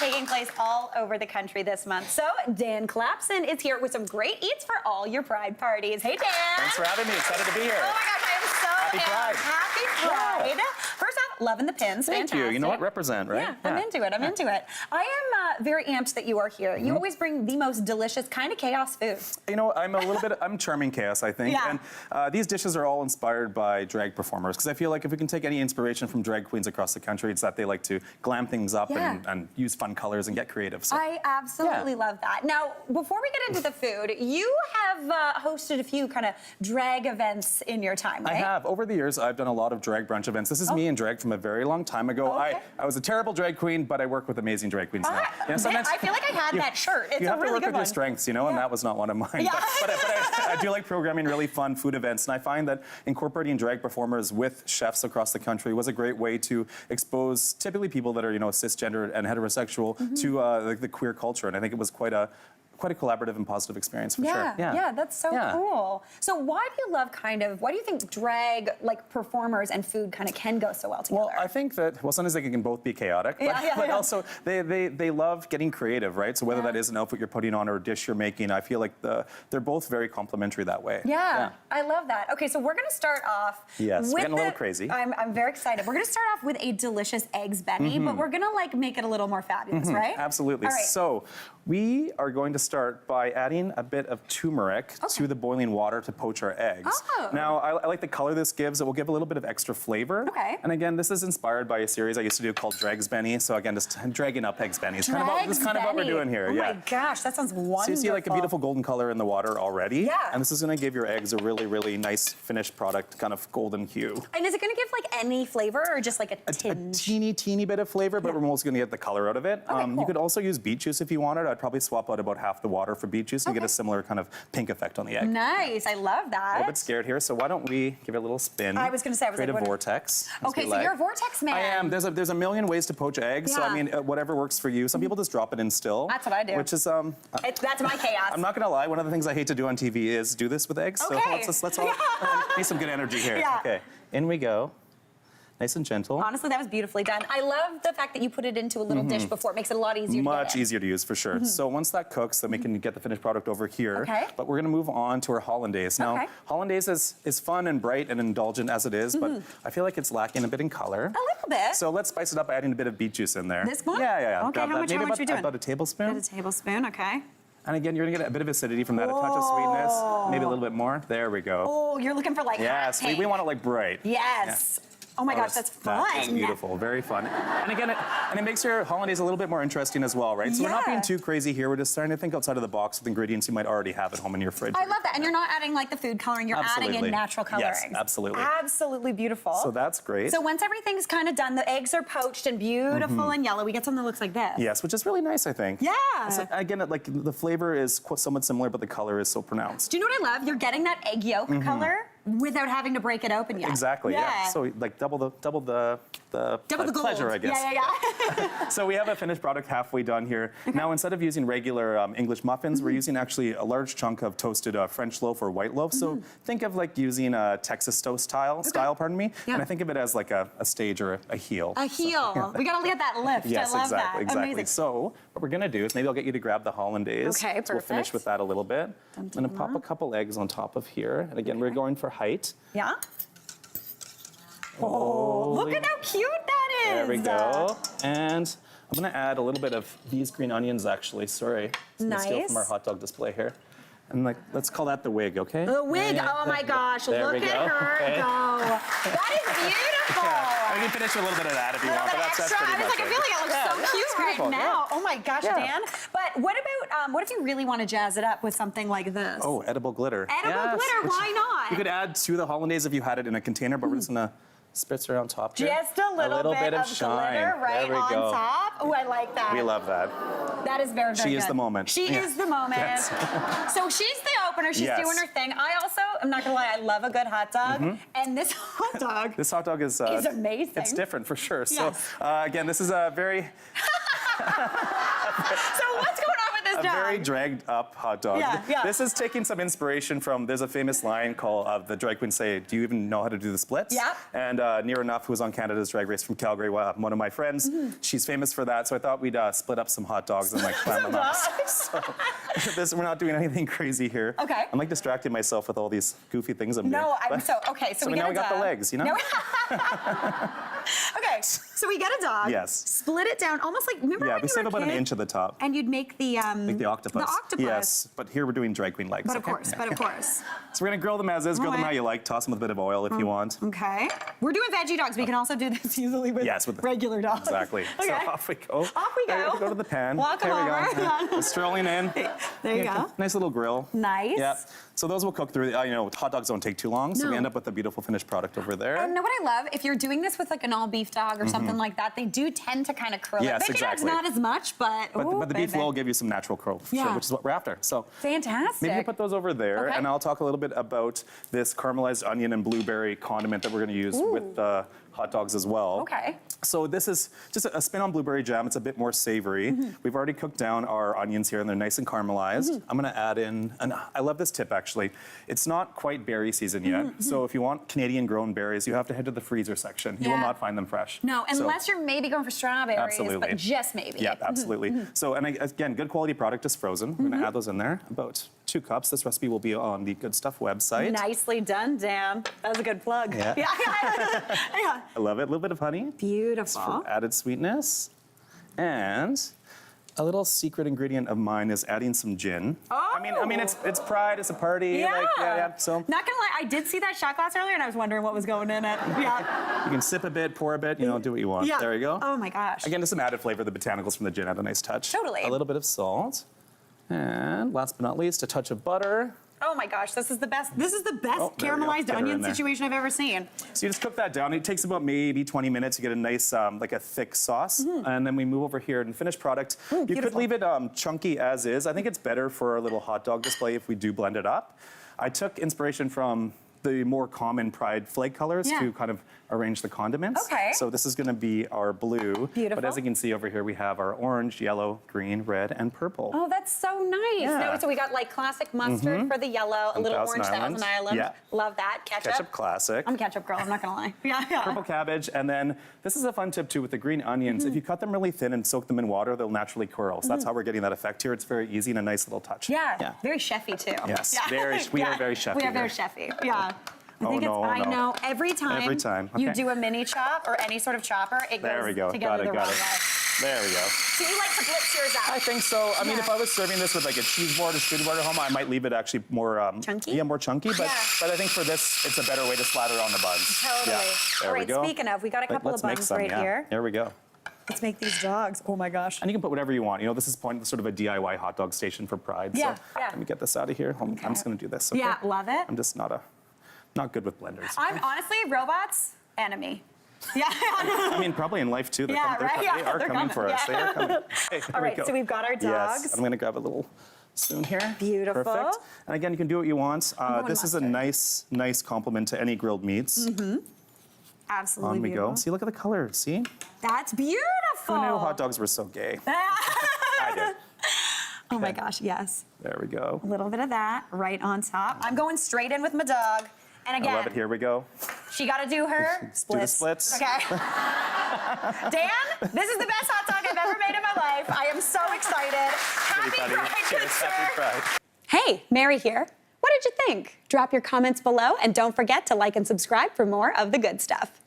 taking place all over the country this month. So Dan Clapson is here with some great eats for all your Pride parties. Hey, Dan. Thanks for having me. Excited to be here. Oh my gosh, I am so Happy Pride. Happy Pride. Yeah. First off, loving the pins. Thank Fantastic. you. You know what? Represent, right? Yeah, I'm into it. I'm into it. I am very amped that you are here. You always bring the most delicious kind of chaos food. You know, I'm charming chaos, I think. Yeah. And these dishes are all inspired by drag performers, because I feel like if we can take any inspiration from drag queens across the country, it's that they like to glam things up and use fun colors and get creative. So, I absolutely love that. Now, before we get into the food, you have hosted a few kind of drag events in your time, right? I have. Over the years, I've done a lot of drag brunch events. This is me in drag from a very long time ago. Okay. I was a terrible drag queen, but I work with amazing drag queens now. I feel like I had that shirt. It's you a have really to work good with one. your strengths, you know, and that was not one of mine. Yeah. But I do like programming really fun food events, and I find that incorporating drag performers with chefs across the country was a great way to expose typically people that are, you know, cisgender and heterosexual to the queer culture, and I think it was quite a collaborative and positive experience for sure. Yeah, that's so cool. So why do you think drag like performers and food kind of can go so well together? Well, I think that, sometimes they can both be chaotic, but also they love getting creative, right? So whether that is an outfit you're putting on or a dish you're making, I feel like they're both very complementary that way. Yeah, I love that. Okay, so we're gonna start off Yes, with getting a little crazy. I'm very excited. We're gonna start off with a delicious eggs Benny, but we're gonna like make it a little more fabulous, right? Absolutely. All right. So we are going to start by adding a bit of turmeric to the boiling water to poach our eggs. Oh. Now, I like the color this gives. It will give a little bit of extra flavor. Okay. And again, this is inspired by a series I used to do called Drags Benny. So again, just dragging up eggs Benny. It's kind of what we're doing here. Oh my gosh, that sounds wonderful. So you see like a beautiful golden color in the water already. Yeah. And this is going to give your eggs a really, really nice finished product, kind of golden hue. And is it gonna give like any flavor or just like a tinge? A teeny bit of flavor, but we're mostly going to get the color out of it. Okay, cool. You could also use beet juice if you wanted. I'd probably swap out about half the water for beet juice and get a similar kind of pink effect on the egg. Nice, I love that. A little bit scared here, so why don't we give it a little spin? I was gonna say, create a vortex. Okay, so you're a vortex man. I am. There's a million ways to poach eggs, so I mean, whatever works for you. Some people just drop it in still. That's what I do. Which is that's my chaos. I'm not gonna lie. One of the things I hate to do on TV is do this with eggs. Okay. So let's all need some good energy here. Yeah. Okay, in we go. Nice and gentle. Honestly, that was beautifully done. I love the fact that you put it into a little dish before. It makes it a lot easier to Much get in. easier to use, for sure. So once that cooks, then we can get the finished product over here. Okay. But we're gonna move on to our hollandaise. Now, hollandaise is fun and bright and indulgent as it is, but I feel like it's lacking a bit in color. A little bit. So let's spice it up by adding a bit of beet juice in there. This one? Yeah. Okay, how much are we doing? About a tablespoon. A tablespoon, okay. And again, you're gonna get a bit of acidity from that, a touch of sweetness, maybe a little bit more. There we go. Oh, you're looking for like Yes, we want it like bright. Yes. Oh my gosh, that's fun. That's beautiful, very fun. And again, it makes your hollandaise a little bit more interesting as well, right? So we're not being too crazy here. We're just starting to think outside of the box with ingredients you might already have at home in your fridge. I love that. And you're not adding like the food coloring, you're adding in natural colorings. Yes, absolutely. Absolutely beautiful. So that's great. So once everything's kind of done, the eggs are poached and beautiful and yellow, we get something that looks like this. Yes, which is really nice, I think. Yeah. So again, like the flavor is somewhat similar, but the color is so pronounced. Do you know what I love? You're getting that egg yolk color without having to break it open yet. Exactly, yeah. So like double the pleasure, I guess. Yeah. So we have a finished product halfway done here. Now, instead of using regular English muffins, we're using actually a large chunk of toasted French loaf or white loaf. So think of like using a Texas toast style, pardon me. Yeah. And I think of it as like a stage or a heel. A heel. So, we gotta get that lift. Yes, I love that. exactly. Amazing. So what we're gonna do is maybe I'll get you to grab the hollandaise. Okay, perfect. So we'll finish with that a little bit. I'm gonna pop a couple eggs on top of here. And again, we're going for height. Yeah. Oh, look at how cute that is. There we go. And I'm gonna add a little bit of these green onions, actually. Sorry. Nice. Steal from our hot dog display here. And like, let's call that the wig, okay? The wig, oh my gosh, there look we go. at her go. That is beautiful. I can finish with a little bit of that if you want, but that's extra. pretty I was much like, I feel like it looks so cute right now. Oh my gosh, Dan. But what about, what if you really want to jazz it up with something like this? Oh, edible glitter. Edible glitter, why not? You could add to the hollandaise if you had it in a container, but we're just gonna spritz her on top here. Just a little bit of shine. glitter right there we on go. top. Oh, I like that. We love that. That is very, very She good. is the moment. She is the moment. Yes. So she's the opener. She's Yes. doing her thing. I also, I'm not gonna lie, I love a good hot dog. And this hot dog This hot dog is amazing. It's different for sure. Yes. So again, this is a very So what's going on with this a very dragged up hot dog. Yeah. This is taking some inspiration from, there's a famous line called, the drag queens say, do you even know how to do the splits? Yeah. And Near Enough, who was on Canada's Drag Race from Calgary, one of my friends, she's famous for that. So I thought we'd split up some hot dogs and like climb them up. So we're not doing anything crazy here. Okay. I'm like distracting myself with all these goofy things I'm doing. No, I'm so, okay, so we now get we got the legs, you know? Okay, so we get a dog. Yes. Split it down, almost like, remember when Yeah, you we were save a about an kid? inch at the top. And you'd make the Like the octopus. The octopus. Yes, but here we're doing drag queen legs. But of okay? course, but of course. So we're gonna grill them as is, grill them Alright. how you like, toss them with a bit of oil if you want. Okay. We're doing veggie dogs. We can also do this easily with, Yes, with regular dogs. Exactly. Okay. So off we go. Off we There, go. go to the pan. Walk there them we go. over. We're strolling in. There you go. Nice little grill. Nice. Yeah. So those will cook through. Hot dogs don't take too long, so we No. end up with a beautiful finished product over there. And know what I love? If you're doing this with like an all beef dog or something like that, they do tend to kind of curl Yes, it. Veggie dogs exactly. not as much, but But the beef baby. will give you some natural curl, for Yeah. sure, which is what we're after. So Fantastic. maybe you put those over there, Okay. and I'll talk a little bit about this caramelized onion and blueberry condiment that we're going to use with the hot dogs as well. Okay. So this is just a spin on blueberry jam. It's a bit more savory. We've already cooked down our onions here, and they're nice and caramelized. I'm going to add in, and I love this tip actually. It's not quite berry season yet, so if you want Canadian-grown berries, you have to head to the freezer section. You will Yeah. not find them fresh. No, So- unless you're maybe going for strawberries, Absolutely. but just maybe. Yeah, absolutely. So, and again, good quality product is frozen. We're going to add those in there. About 2 cups. This recipe will be on the Good Stuff website. Nicely done, Dan. That was a good plug. Yeah. Yeah. I love it. A little bit of honey Beautiful. for added sweetness. And a little secret ingredient of mine is adding some gin. I mean, it's Pride, it's a party. Yeah. Yeah. So Not gonna lie, I did see that shot glass earlier, and I was wondering what was going in it. Yeah. you can sip a bit, pour a bit, do what you want. Yeah. There you go. Oh my gosh. Again, just some added flavor. The botanicals from the gin add a nice touch. Totally. A little bit of salt. And last but not least, a touch of butter. Oh my gosh, this is the best. This is the best Oh, there we go. caramelized Get her onion in there. situation I've ever seen. So you just cook that down. It takes about maybe 20 minutes to get a nice, like a thick sauce. And then we move over here and finished product. You could beautiful. leave it chunky as is. I think it's better for a little hot dog display if we do blend it up. I took inspiration from the more common Pride flag colors Yeah. to kind of arrange the condiments. Okay. So this is going to be our blue. Beautiful. But as you can see over here, we have our orange, yellow, green, red, and purple. Oh, that's so nice. Yeah. No, so we got like classic mustard for the yellow, a little Thousand orange Island. Thousand Island. Yeah. Love that. Ketchup. Ketchup classic. I'm a ketchup girl, I'm not gonna lie. Yeah. Purple cabbage, and then this is a fun tip too with the green onions. If you cut them really thin and soak them in water, they'll naturally curl. So that's how we're getting that effect here. It's very easy and a nice little touch. Yeah. Very chefy too. Yes, Yeah. we are very chefy We are very here. chefy. Yeah. I Oh, think no, I no. know every time, you Okay. do a mini chop or any sort of chopper, it There goes we go. together the Got wrong it. way. There we go. So you like to blitz yours out? I think so. I mean, Yeah. if I was serving this with like a cheese board or scooty board at home, I might leave it actually more Chunky? Yeah, more chunky. But Yeah. but I think for this, it's a better way to slather on the buns. Totally. Yeah. There All we right, go. speaking of, we got a couple Let's of make buns some, right yeah. here. There we go. Let's make these dogs. Oh my gosh. And you can put whatever you want. This is sort of a DIY hot dog station for Pride. Yeah, So yeah. let me get this out of here. I'm just going to do this. Okay? Yeah, love it. I'm just not good with blenders. I'm honestly robots enemy. Yeah. I mean, probably in life too. They're Yeah, right? Yeah, they are they're coming for coming. us. Yeah. They are coming. Okay, All right, we go. so we've got our dogs. Yes, I'm going to grab a little spoon here. Beautiful. Perfect. And again, you can do what you want. going This is a mustard. nice complement to any grilled meats. Absolutely On we beautiful. go. See, look at the color. See? That's beautiful. Who knew hot dogs were so gay? I did. Oh my gosh, yes. There we go. A little bit of that right on top. I'm going straight in with my dog. And again, I love it. Here we go. she got to do her splits. splits. Okay. Dan, this is the best hot dog I've ever made in my life. I am so excited. Happy Everybody, Pride, good cheers. sir. Happy Pride. Hey, Mary here. What did you think? Drop your comments below and don't forget to like and subscribe for more of the good stuff.